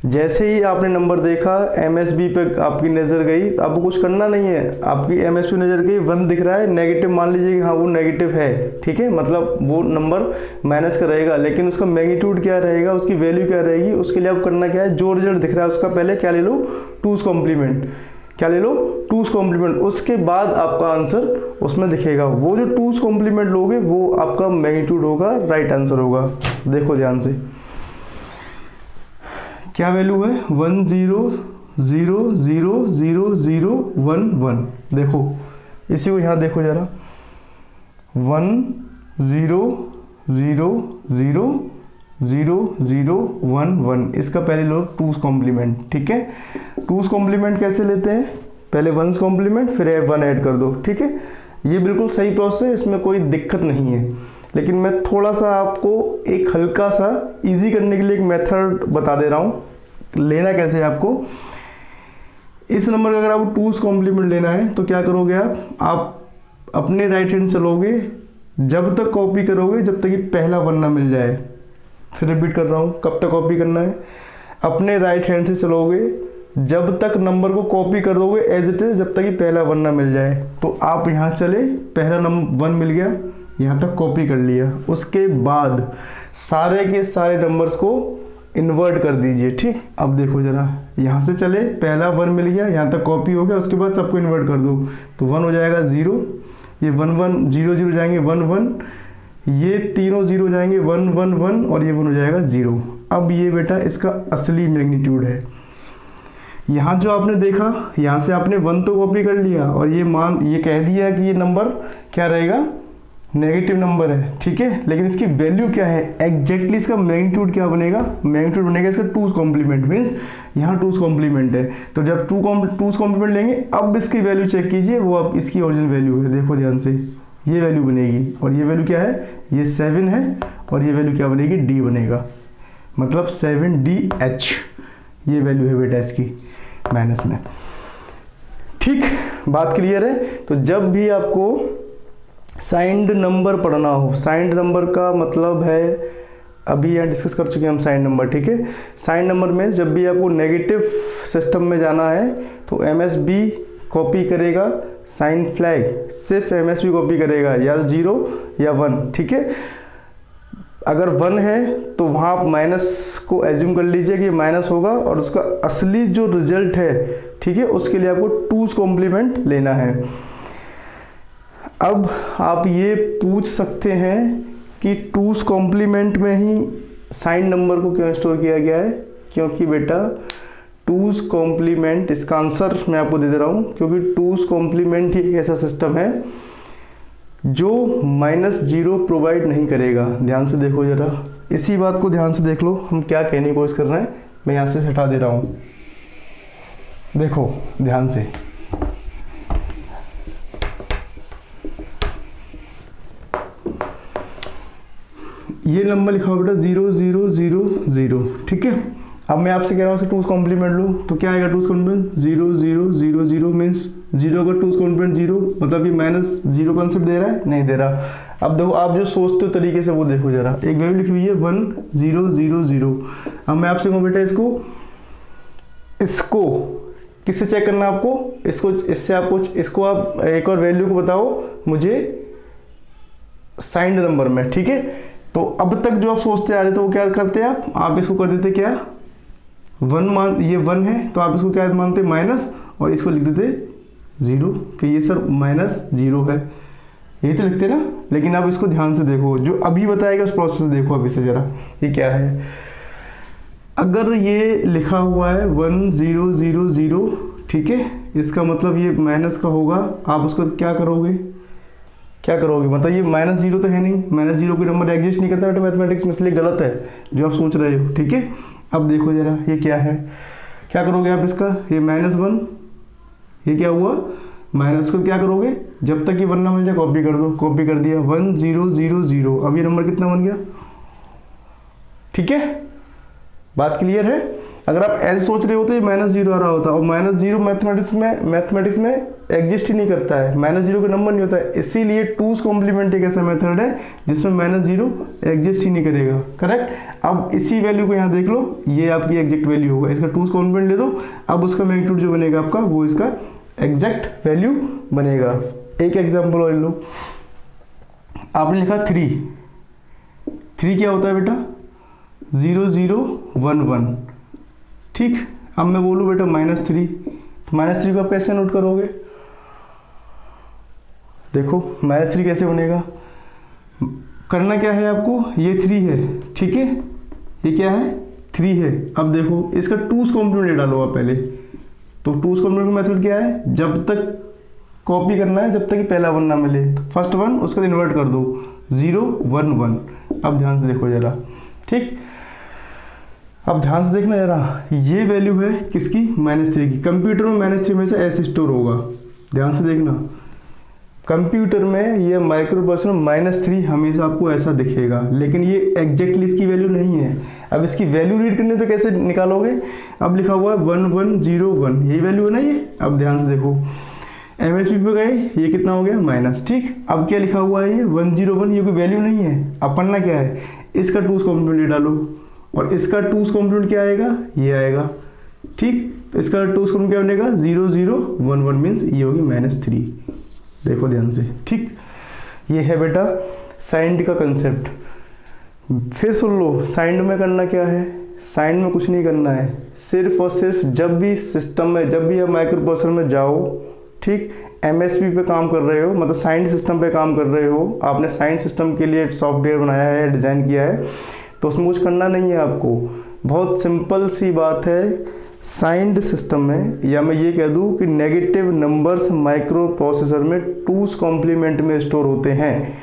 जैसे ही आपने नंबर देखा, MSB पे आपकी नज़र गई, तो आपको कुछ करना नहीं है, आपकी MSB नज़र गई, 1 दिख रहा है, नेगेटिव मान लीजिए कि हाँ वो नेगेटिव है, ठीक है, मतलब वो नंबर माइनस का रहेगा, लेकिन उसका मैग्नीट्यूड क्या रहेगा, उसकी वैल्यू क्या रहेगी, उसके लिए आप करना क्या है? जो रिजल्ट दिख रहा है उसका पहले क्या ले लो? 2's complement. क्या ले लो? 2's complement. उसके बाद आपका आंसर उसमें दिखेगा। वो जो 2's कॉम्प्लीमेंट लोगे वो आपका मैग्नीट्यूड होगा, राइट आंसर होगा। देखो ध्यान से, क्या वैल्यू है? 1 0 0 0 0 0 1 1। देखो इसी को यहाँ देखो जरा, 1 0 0 0 0 0 1 1, इसका पहले लो 2's कॉम्प्लीमेंट, ठीक है। 2's कॉम्प्लीमेंट कैसे लेते हैं? पहले 1's कॉम्प्लीमेंट फिर 1 ऐड कर दो, ठीक है। ये बिल्कुल सही प्रोसेस है, इसमें कोई दिक्कत नहीं है, लेकिन मैं थोड़ा सा आपको एक हल्का सा इजी करने के लिए एक मेथड बता दे रहा हूँ। लेना कैसे है आपको? इस नंबर का अगर आपको 2's कॉम्प्लीमेंट लेना है तो क्या करोगे आप अपने राइट हैंड चलोगे, जब तक कॉपी करोगे जब तक कि पहला 1 ना मिल जाए। फिर रिपीट कर रहा हूँ, कब तक कॉपी करना है? अपने राइट हैंड से चलोगे जब तक नंबर को कॉपी कर दोगे एज इट इज, जब तक कि पहला 1 ना मिल जाए। तो आप यहाँ चले, पहला नंबर 1 मिल गया, यहाँ तक कॉपी कर लिया, उसके बाद सारे के सारे नंबर्स को इन्वर्ट कर दीजिए। ठीक, अब देखो जरा, यहाँ से चले, पहला 1 मिल गया, यहाँ तक कॉपी हो गया, उसके बाद सबको इन्वर्ट कर दो, तो 1 हो जाएगा 0, ये 1 1 0 0 जाएंगे 1 1, ये तीनों 0 जाएंगे 1 1 1, और ये 1 हो जाएगा 0। अब ये बेटा इसका असली मैग्नीट्यूड है। यहाँ जो आपने देखा, यहाँ से आपने 1 तो कॉपी कर लिया, और ये कह दिया कि ये नंबर क्या रहेगा, नेगेटिव नंबर है। ठीक है, लेकिन इसकी वैल्यू क्या है, एग्जैक्टली इसका मैग्नीट्यूड क्या बनेगा, मैग्नीट्यूड बनेगा इसका 2's कॉम्प्लीमेंट, मीन्स यहाँ 2's कॉम्प्लीमेंट है। तो जब 2's कॉम्प्लीमेंट लेंगे, अब इसकी वैल्यू चेक कीजिए, वो अब इसकी ओरिजिनल वैल्यू है, देखो ध्यान से, ये वैल्यू बनेगी, और ये वैल्यू क्या है, ये 7 है, और ये वैल्यू क्या बनेगी, D बनेगा, मतलब 7DH, ये वैल्यू है बेटा इसकी माइनस में। ठीक, बात क्लियर है। तो जब भी आपको साइंड नंबर पढ़ना हो, साइंड नंबर का मतलब है, अभी यहाँ डिस्कस कर चुके हैं हम साइंड नंबर। ठीक है, साइंड नंबर में जब भी आपको नेगेटिव सिस्टम में जाना है तो MSB कॉपी करेगा, साइन फ्लैग सिर्फ MSB कॉपी करेगा, या 0 या 1। ठीक है, अगर 1 है तो वहाँ आप माइनस को एज्यूम कर लीजिए कि माइनस होगा, और उसका असली जो रिजल्ट है, ठीक है, उसके लिए आपको 2's कॉम्प्लीमेंट लेना है। अब आप ये पूछ सकते हैं कि 2's कॉम्प्लीमेंट में ही साइन नंबर को क्यों स्टोर किया गया है, क्योंकि बेटा 2's कॉम्प्लीमेंट, इसका आंसर मैं आपको दे दे रहा हूँ, क्योंकि 2's कॉम्प्लीमेंट ही एक ऐसा सिस्टम है जो -0 प्रोवाइड नहीं करेगा। ध्यान से देखो जरा, इसी बात को ध्यान से देख लो, हम क्या कहने की कोशिश कर रहे हैं। मैं यहाँ से हटा दे रहा हूँ, देखो ध्यान से, ये नंबर लिखा हुआ बेटा 0 0 0 0। ठीक है, अब मैं आपसे कह रहा हूँ 2's कॉम्प्लीमेंट लो, तो क्या आएगा 2's कॉम्प्लीमेंट, 0 0 0 0 मीन्स 0 का 2's कॉम्प्लीमेंट 0, मतलब ये -0 कॉन्सेप्ट दे रहा है, नहीं दे रहा। अब देखो, आप जो सोचते हो तरीके से वो देखो जरा, एक वैल्यू लिखी हुई है 1 0 0 0। अब मैं आपसे कहूँ बेटा इसको किससे चेक करना है आपको, इसको आप एक और वैल्यू को बताओ मुझे साइंड नंबर में। ठीक है, तो अब तक जो आप सोचते आ रहे थे वो क्या करते हैं आप इसको कर देते क्या, 1 ये 1 है तो आप इसको क्या मानते माइनस, और इसको लिख देते 0 कि ये सर -0 है, यही तो लिखते ना। लेकिन आप इसको ध्यान से देखो, जो अभी बताएगा उस प्रोसेस देखो अभी से जरा, ये क्या है। अगर ये लिखा हुआ है 1 0 0 0, ठीक है, इसका मतलब ये माइनस का होगा, आप उसको क्या करोगे, मतलब ये -0 तो है नहीं, -0 कोई नंबर एग्जिस्ट नहीं करता बेटा मैथमेटिक्स में, इसलिए गलत है जो आप सोच रहे हो। ठीक है, अब देखो जरा ये क्या है, क्या करोगे आप इसका, ये -1, ये क्या हुआ माइनस को क्या करोगे, जब तक ये 1 ना मिल जाए कॉपी कर दो, कॉपी कर दिया 1 0 0 0। अब ये नंबर कितना बन गया। ठीक है, बात क्लियर है। अगर आप ऐसे सोच रहे हो तो ये -0 आ रहा होता, और -0 मैथमेटिक्स में एग्जिस्ट ही नहीं करता है, -0 का नंबर नहीं होता है, इसीलिए 2's कॉम्प्लीमेंट एक ऐसा मेथड है जिसमें -0 एग्जिस्ट ही नहीं करेगा। करेक्ट। अब इसी वैल्यू को यहाँ देख लो, ये आपकी एग्जैक्ट वैल्यू होगा, इसका 2's कॉम्प्लीमेंट ले दो, अब उसका मैग्नीट्यूड जो बनेगा आपका वो इसका एग्जैक्ट वैल्यू बनेगा। एक एग्जाम्पल और लो, आपने लिखा 3 क्या होता है बेटा 0 0 1 1। ठीक, अब मैं बोलूँ बेटा -3, तो -3 को आप कैसे नोट करोगे, देखो -3 कैसे बनेगा, करना क्या है आपको, ये 3 है, ठीक है, ये क्या है 3 है। अब देखो इसका 2's कॉम्प्लीमेंट ले डालो आप पहले, तो 2's कॉम्प्लीमेंट का मेथड क्या है, जब तक कॉपी करना है जब तक कि पहला 1 ना मिले, तो फर्स्ट 1 उसका इन्वर्ट कर दो 0 1 1। अब ध्यान से देखो जरा, ठीक, अब ध्यान से देखना जरा, ये वैल्यू है किसकी -3 की, कंप्यूटर में -3 में से ऐसे स्टोर होगा, ध्यान से देखना, कंप्यूटर में ये माइक्रोप्रोसेसर -3 हमेशा आपको ऐसा दिखेगा, लेकिन ये एग्जैक्टली इसकी वैल्यू नहीं है। अब इसकी वैल्यू रीड करनी तो कैसे निकालोगे, अब लिखा हुआ है 1 1 0 1, यही वैल्यू है ना ये। अब ध्यान से देखो MSB पे गए, ये कितना हो गया माइनस, ठीक। अब क्या लिखा हुआ है ये 1 0 1, ये कोई वैल्यू नहीं है। अब पढ़ना क्या है, इसका 2's कॉम्प्लीमेंट डालो, और इसका 2's कॉम्प्लीमेंट क्या आएगा, ये आएगा, ठीक, तो इसका 2 स्क्वायर क्या बनेगा 0 0 1 1 मीन्स ये होगी -3। देखो ध्यान से, ठीक, ये है बेटा साइंड का कंसेप्ट। फिर सुन लो, साइंड में करना क्या है, साइंड में कुछ नहीं करना है, सिर्फ और सिर्फ जब भी सिस्टम में, जब भी आप माइक्रो प्रोसेसर में जाओ, ठीक, एमएसपी पे काम कर रहे हो, मतलब साइंड सिस्टम पे काम कर रहे हो, आपने साइंड सिस्टम के लिए सॉफ्टवेयर बनाया है, डिज़ाइन किया है, तो उसमें कुछ करना नहीं है आपको। बहुत सिंपल सी बात है, साइंड सिस्टम में, या मैं ये कह दूं कि नेगेटिव नंबर्स माइक्रो प्रोसेसर में 2's कॉम्प्लीमेंट में स्टोर होते हैं।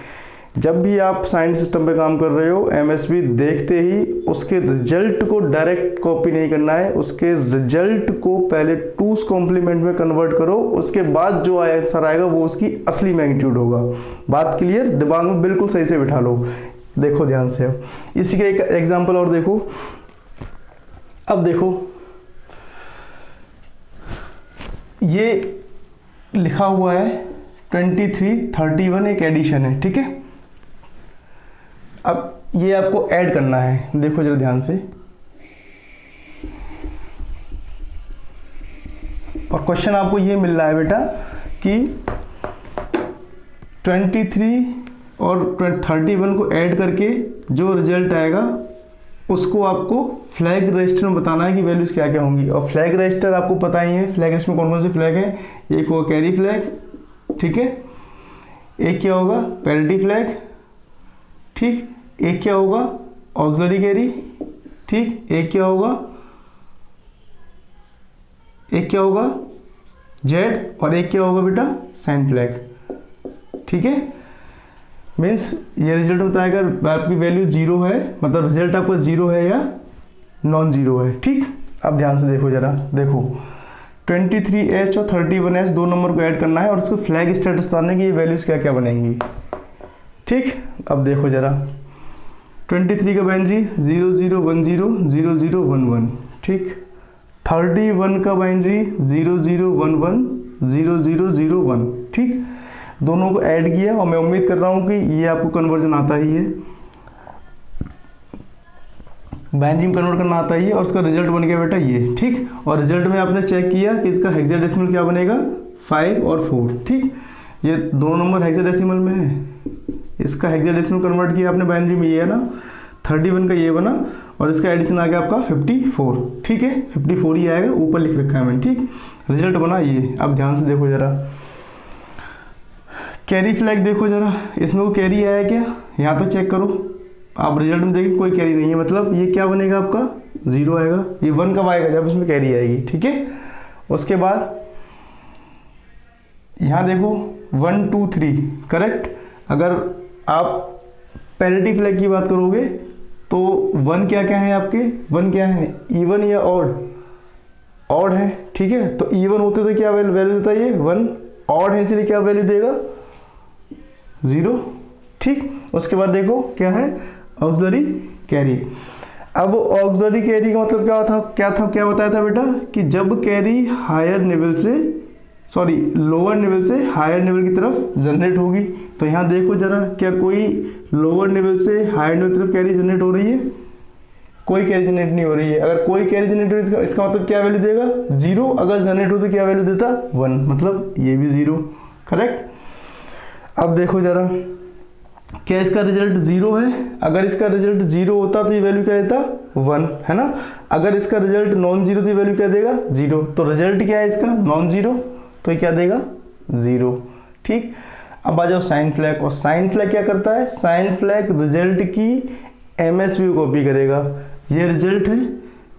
जब भी आप साइंड सिस्टम पे काम कर रहे हो, एमएसबी देखते ही उसके रिजल्ट को डायरेक्ट कॉपी नहीं करना है, उसके रिजल्ट को पहले 2's कॉम्प्लीमेंट में कन्वर्ट करो, उसके बाद जो आंसर आएगा वो उसकी असली मैग्नीट्यूड होगा। बात क्लियर, दिमाग में बिल्कुल सही से बिठा लो। देखो ध्यान से, अब इसी का एक एग्जांपल और देखो। अब देखो, ये लिखा हुआ है 23 31 एक एडिशन है, ठीक है। अब ये आपको ऐड करना है, देखो जरा ध्यान से, और क्वेश्चन आपको ये मिल रहा है बेटा कि 23 और 31 को ऐड करके जो रिजल्ट आएगा उसको आपको फ्लैग रजिस्टर में बताना है कि वैल्यूज क्या क्या होंगी। और फ्लैग रजिस्टर आपको पता ही है, फ्लैग रजिस्टर में कौन कौन से फ्लैग है, एक होगा कैरी फ्लैग, ठीक है, एक क्या होगा पैरिटी फ्लैग, ठीक, एक क्या होगा ऑक्सिलरी कैरी, ठीक, एक क्या होगा जेड, और एक क्या होगा बेटा साइन फ्लैग, ठीक है। मीन्स ये रिजल्ट बताएगा आपकी वैल्यू 0 है, मतलब रिजल्ट आपका 0 है या नॉन जीरो है, ठीक। अब ध्यान से देखो जरा, देखो 23H और 31H दो नंबर को ऐड करना है और उसको फ्लैग स्टेटस बताने की ये वैल्यूज क्या क्या बनेंगी, ठीक। अब देखो जरा 23 का बाइनरी 0010 0011, ठीक। 31 का बाइनरी 0011 0001, ठीक। दोनों को ऐड किया और मैं उम्मीद कर रहा हूँ कि ये आपको कन्वर्जन आता ही है, बाइनरी में कन्वर्ट करना आता ही है, और उसका रिजल्ट बन गया बेटा ये, ठीक। और रिजल्ट में आपने चेक किया कि इसका हेक्साडेसिमल क्या बनेगा 5 और 4, ठीक। ये दो नंबर हेक्साडेसिमल में है, इसका हेक्साडेसिमल कन्वर्ट किया आपने बाइनरी में, ये है ना 31 का ये बना, और इसका एडिशन आ गया आपका 54, ठीक है, 54 ही आएगा, ऊपर लिख रखा है मैंने, ठीक। रिजल्ट बना ये। अब ध्यान से देखो जरा, कैरी फ्लैग देखो जरा, इसमें वो कैरी आया क्या, यहाँ तक चेक करो आप, रिजल्ट में देखिए कोई कैरी नहीं है, मतलब ये क्या बनेगा आपका 0 आएगा, ये 1 कब आएगा जब इसमें कैरी आएगी, ठीक है। उसके बाद यहाँ देखो 1 2 3 करेक्ट। अगर आप पैरिटी फ्लैग की बात करोगे तो 1 क्या क्या है आपके, 1 क्या है इवन या ऑड, ऑड है, ठीक है। तो इवन होते तो क्या वैल्यू देता है ये 1, ऑड है इसलिए क्या वैल्यू देगा 0, ठीक। उसके बाद देखो क्या है ऑक्सिलरी कैरी। अब ऑक्सिलरी कैरी का मतलब क्या बताया था बेटा कि जब कैरी हायर लेवल से, सॉरी लोअर लेवल से हायर लेवल की तरफ जनरेट होगी, तो यहाँ देखो जरा क्या कोई लोअर लेवल से हायर लेवल की तरफ कैरी जनरेट हो रही है, कोई कैरी जनरेट नहीं हो रही है। अगर कोई कैरी जनरेट हो रही है इसका मतलब क्या वैल्यू देगा 0, अगर जनरेट हो तो क्या वैल्यू देता 1, मतलब ये भी 0, करेक्ट। अब देखो जरा क्या इसका रिजल्ट 0 है, अगर इसका रिजल्ट 0 होता तो ये वैल्यू क्या देता 1, है ना। अगर इसका रिजल्ट नॉन जीरो तो ये वैल्यू क्या देगा 0, तो रिजल्ट क्या है इसका नॉन जीरो, तो ये क्या देगा 0, ठीक। अब आ जाओ साइन फ्लैग, और साइन फ्लैग क्या करता है, साइन फ्लैग रिजल्ट की एमएसवी कॉपी करेगा। ये रिजल्ट है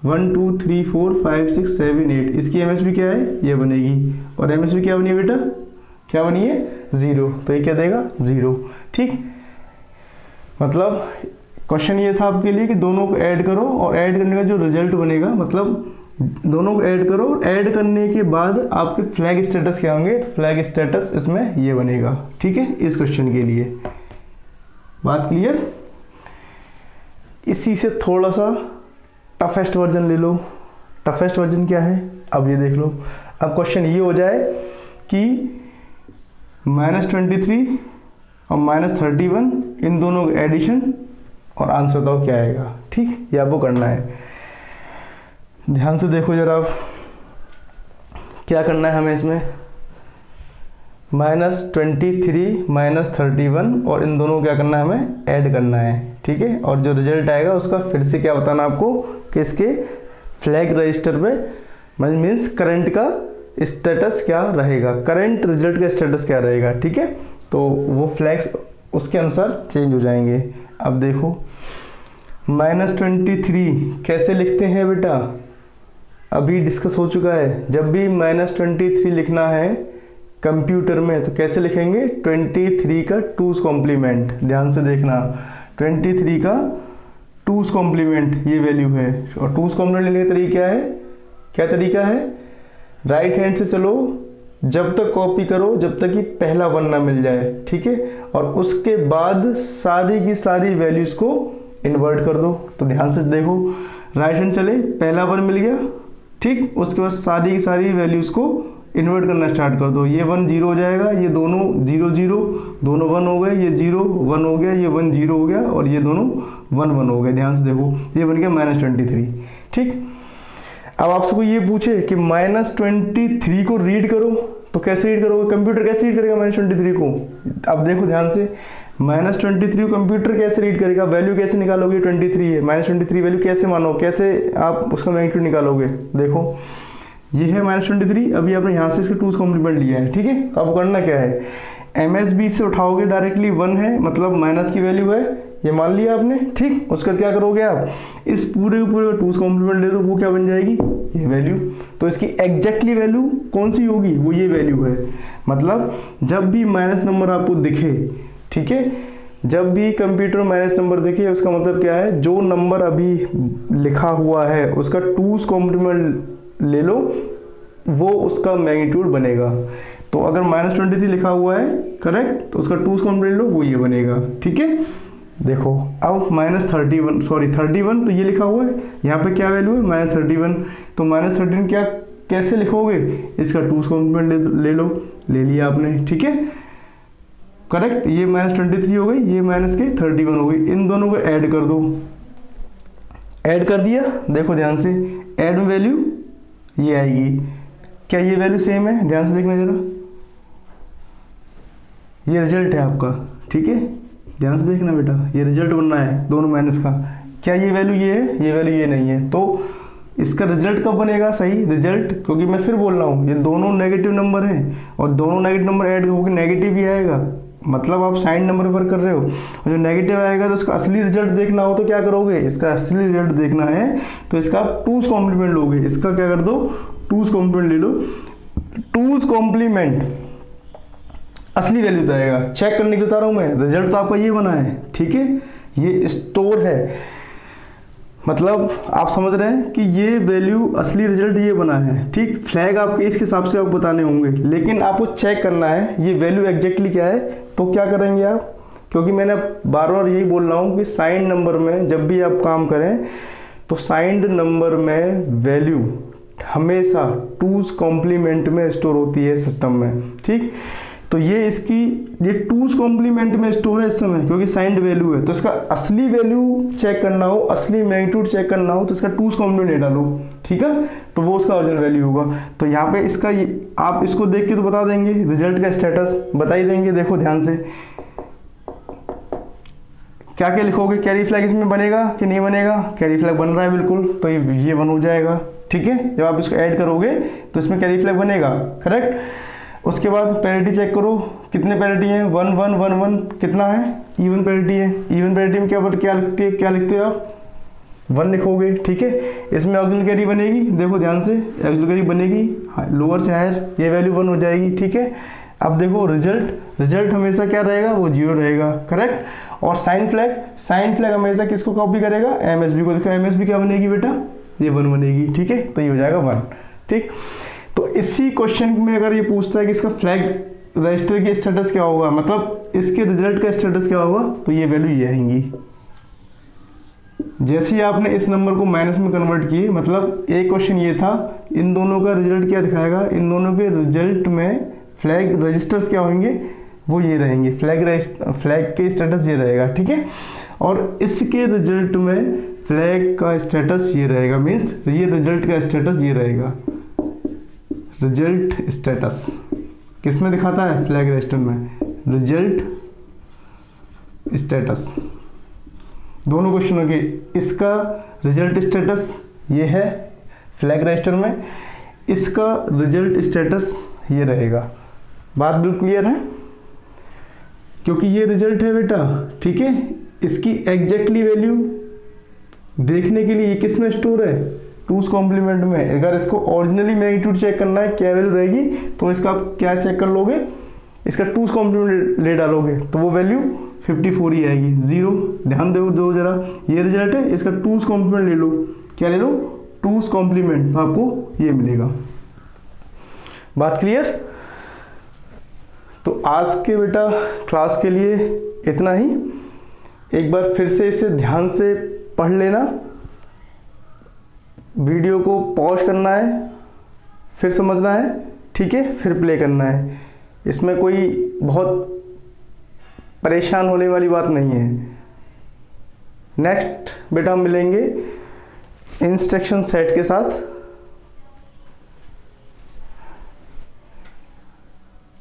1 2 3 4 5 6 7 8, इसकी एमएसवी क्या है ये बनेगी, और एमएसवी क्या बनी है बेटा, क्या बनी है 0, तो ये क्या देगा 0, ठीक। मतलब क्वेश्चन ये था आपके लिए कि दोनों को ऐड करो, और ऐड करने का जो रिजल्ट बनेगा, मतलब दोनों को ऐड करो, ऐड करने के बाद आपके फ्लैग स्टेटस क्या होंगे, तो फ्लैग स्टेटस इसमें ये बनेगा, ठीक है, इस क्वेश्चन के लिए। बात क्लियर। इसी से थोड़ा सा टफेस्ट वर्जन ले लो। टफेस्ट वर्जन क्या है, अब ये देख लो। अब क्वेश्चन ये हो जाए कि -23 और -31 इन दोनों का एडिशन और आंसर बताओ क्या आएगा, ठीक, ये आपको करना है। ध्यान से देखो जरा आप, क्या करना है हमें इसमें, -23 -31 और इन दोनों को क्या करना है हमें ऐड करना है, ठीक है। और जो रिजल्ट आएगा उसका फिर से क्या बताना आपको, किसके फ्लैग रजिस्टर पे, मीन्स करंट का स्टेटस क्या रहेगा, करंट रिजल्ट का स्टेटस क्या रहेगा, ठीक है। तो वो फ्लैग्स उसके अनुसार चेंज हो जाएंगे। अब देखो -23 कैसे लिखते हैं बेटा, अभी डिस्कस हो चुका है। जब भी -23 लिखना है कंप्यूटर में तो कैसे लिखेंगे, 23 का 2's कॉम्प्लीमेंट, ध्यान से देखना 23 का 2's कॉम्प्लीमेंट ये वैल्यू है। और 2's कॉम्प्लीमेंट लेने का तरीका है, क्या तरीका है, राइट हैंड से चलो, जब तक कॉपी करो जब तक कि पहला वन ना मिल जाए, ठीक है। और उसके बाद सारी की सारी वैल्यूज को इन्वर्ट कर दो। तो ध्यान से देखो, राइट हैंड चले, पहला वन मिल गया, ठीक, उसके बाद सारी की सारी वैल्यूज को इन्वर्ट करना स्टार्ट कर दो। ये 1 0 हो जाएगा, ये दोनों 0 0, दोनों 1 हो गए, ये 0 1 हो गया, ये 1 0 हो गया और ये दोनों 1 1 हो गए। ध्यान से देखो ये बन गया -23, ठीक। अब आपसे ये पूछे कि -23 को रीड करो तो कैसे रीड करोगे, कंप्यूटर कैसे रीड करेगा -23 को। अब देखो ध्यान से, -23 को कंप्यूटर कैसे रीड करेगा, वैल्यू कैसे निकालोगे, 23 है, -23 वैल्यू कैसे मानो, कैसे आप उसका मैग्नीट्यूड निकालोगे। देखो ये है -23, अभी आपने यहाँ से इसके 2's कॉम्प्लीमेंट लिया है, ठीक है। अब करना क्या है, MSB से उठाओगे डायरेक्टली, 1 है मतलब माइनस की वैल्यू है, ये मान लिया आपने, ठीक। उसका क्या करोगे आप, इस पूरे के पूरे 2's कॉम्प्लीमेंट ले दो, वो क्या बन जाएगी, ये वैल्यू। तो इसकी एग्जैक्टली वैल्यू कौन सी होगी, वो ये वैल्यू है। मतलब जब भी माइनस नंबर आपको दिखे, ठीक है, जब भी कंप्यूटर माइनस नंबर दिखे उसका मतलब क्या है, जो नंबर अभी लिखा हुआ है उसका 2's कॉम्प्लीमेंट ले लो, वो उसका मैग्नीट्यूड बनेगा। तो अगर -23 लिखा हुआ है करेक्ट, तो उसका 2's कॉम्प्लीमेंट लो, वो ये बनेगा, ठीक है। देखो अब -31 तो ये लिखा हुआ है, यहाँ पे क्या वैल्यू है -31, तो -13 क्या कैसे लिखोगे, इसका 2's कॉम्प्लीमेंट ले लो, ले लिया आपने, ठीक है करेक्ट। ये -23 हो गई, ये -31 हो गई, इन दोनों को ऐड कर दो, ऐड कर दिया। देखो ध्यान से, ऐड में वैल्यू ये आएगी, क्या ये वैल्यू सेम है, ध्यान से देखना जरा, ये रिजल्ट है आपका, ठीक है, ध्यान से देखना बेटा, ये रिजल्ट बनना है दोनों माइनस का, क्या ये वैल्यू ये है, ये वैल्यू ये नहीं है। तो इसका रिजल्ट कब बनेगा सही रिजल्ट, क्योंकि मैं फिर बोल रहा हूँ ये दोनों नेगेटिव नंबर हैं और दोनों नेगेटिव नंबर ऐड होकर नेगेटिव ही आएगा, मतलब आप साइन नंबर पर कर रहे हो, और जो नेगेटिव आएगा तो इसका असली रिजल्ट देखना हो तो क्या करोगे, इसका असली रिजल्ट देखना है तो इसका आप 2's कॉम्प्लीमेंट लोगे, इसका क्या कर दो 2's कॉम्प्लीमेंट ले लो। 2's कॉम्प्लीमेंट असली वैल्यू तो आएगा, चेक करने के लिए बता रहा हूँ मैं, रिजल्ट तो आपका ये बना है, ठीक है, ये स्टोर है, मतलब आप समझ रहे हैं कि ये वैल्यू असली रिजल्ट ये बना है, ठीक। फ्लैग आपके इसके हिसाब से आपको बताने होंगे, लेकिन आपको चेक करना है ये वैल्यू एग्जैक्टली क्या है। तो क्या करेंगे आप, क्योंकि मैंने बार बार यही बोल रहा हूँ कि साइंड नंबर में जब भी आप काम करें तो साइंड नंबर में वैल्यू हमेशा 2's कॉम्प्लीमेंट में स्टोर होती है सिस्टम में, ठीक। तो ये इसकी ये 2's कॉम्प्लीमेंट में स्टोर है इस समय, क्योंकि साइंड वैल्यू है। तो इसका असली वैल्यू चेक करना हो, असली मैग्नीट्यूड चेक करना हो तो इसका 2's कॉम्प्लीमेंट ले डालो, ठीक है, तो वो उसका ओरिजिनल वैल्यू होगा। तो यहाँ पे इसका आप इसको देख के तो बता देंगे, रिजल्ट का स्टेटस बता ही देंगे। देखो ध्यान से क्या क्या लिखोगे, कैरी फ्लैग इसमें बनेगा कि नहीं बनेगा, कैरी फ्लैग बन रहा है बिल्कुल, तो ये बन हो जाएगा, ठीक है। जब आप इसको ऐड करोगे तो इसमें कैरी फ्लैग बनेगा, करेक्ट। उसके बाद पैरिटी चेक करो, कितने पैरिटी है, 1 1 1 1 कितना है, इवन पैरिटी है। इवन पैरिटी में क्या लिखते हो आप, 1 लिखोगे, ठीक है। इसमें ऑक्सिलरी बनेगी, देखो ध्यान से ऑक्सिलरी बनेगी, लोअर से हायर, ये वैल्यू 1 हो जाएगी, ठीक है। अब देखो रिजल्ट हमेशा क्या रहेगा, वो 0 रहेगा, करेक्ट। और साइन फ्लैग हमेशा किसको कॉपी करेगा, MSB को। देखो MSB क्या बनेगी बेटा, ये 1 बनेगी, ठीक है, तो ये हो जाएगा 1, ठीक। तो इसी क्वेश्चन में अगर ये पूछता है कि इसका फ्लैग रजिस्टर की स्टेटस क्या होगा, मतलब इसके रिजल्ट का स्टेटस क्या होगा, तो ये वैल्यू ये आएंगी। जैसे ही आपने इस नंबर को माइनस में कन्वर्ट किए, मतलब एक क्वेश्चन ये था, इन दोनों का रिजल्ट क्या दिखाएगा, इन दोनों के रिजल्ट में फ्लैग रजिस्टर्स क्या होंगे, वो ये रहेंगे, फ्लैग के स्टेटस ये रहेगा, ठीक है। और इसके रिजल्ट में फ्लैग का स्टेटस ये रहेगा, मीन्स ये रिजल्ट का स्टेटस ये रहेगा। रिजल्ट स्टेटस किस में दिखाता है? फ्लैग रजिस्टर में। रिजल्ट स्टेटस दोनों क्वेश्चनों के, इसका रिजल्ट स्टेटस ये है फ्लैग रजिस्टर में, इसका रिजल्ट स्टेटस ये रहेगा। बात बिल्कुल क्लियर है? क्योंकि ये रिजल्ट है बेटा, ठीक है, इसकी एग्जैक्टली वैल्यू देखने के लिए ये किस में स्टोर है? टूस कॉम्प्लीमेंट में। अगर इसको ओरिजिनली मैग्नीट्यूड चेक करना है क्या वैल्यू रहेगी, तो इसका आप क्या चेक कर लोगे? इसका टूस कॉम्प्लीमेंट ले डालोगे तो वो वैल्यू 54 ही आएगी। 0 ध्यान दो जरा, ये रिजल्ट है, इसका टूस कॉम्प्लीमेंट ले लो। क्या ले लो? टूस कॉम्प्लीमेंट, आपको ये मिलेगा। बात क्लियर? तो आज के बेटा क्लास के लिए इतना ही। एक बार फिर से इसे ध्यान से पढ़ लेना, वीडियो को पॉज करना है, फिर समझना है, ठीक है, फिर प्ले करना है। इसमें कोई बहुत परेशान होने वाली बात नहीं है। नेक्स्ट बेटा हम मिलेंगे इंस्ट्रक्शन सेट के साथ।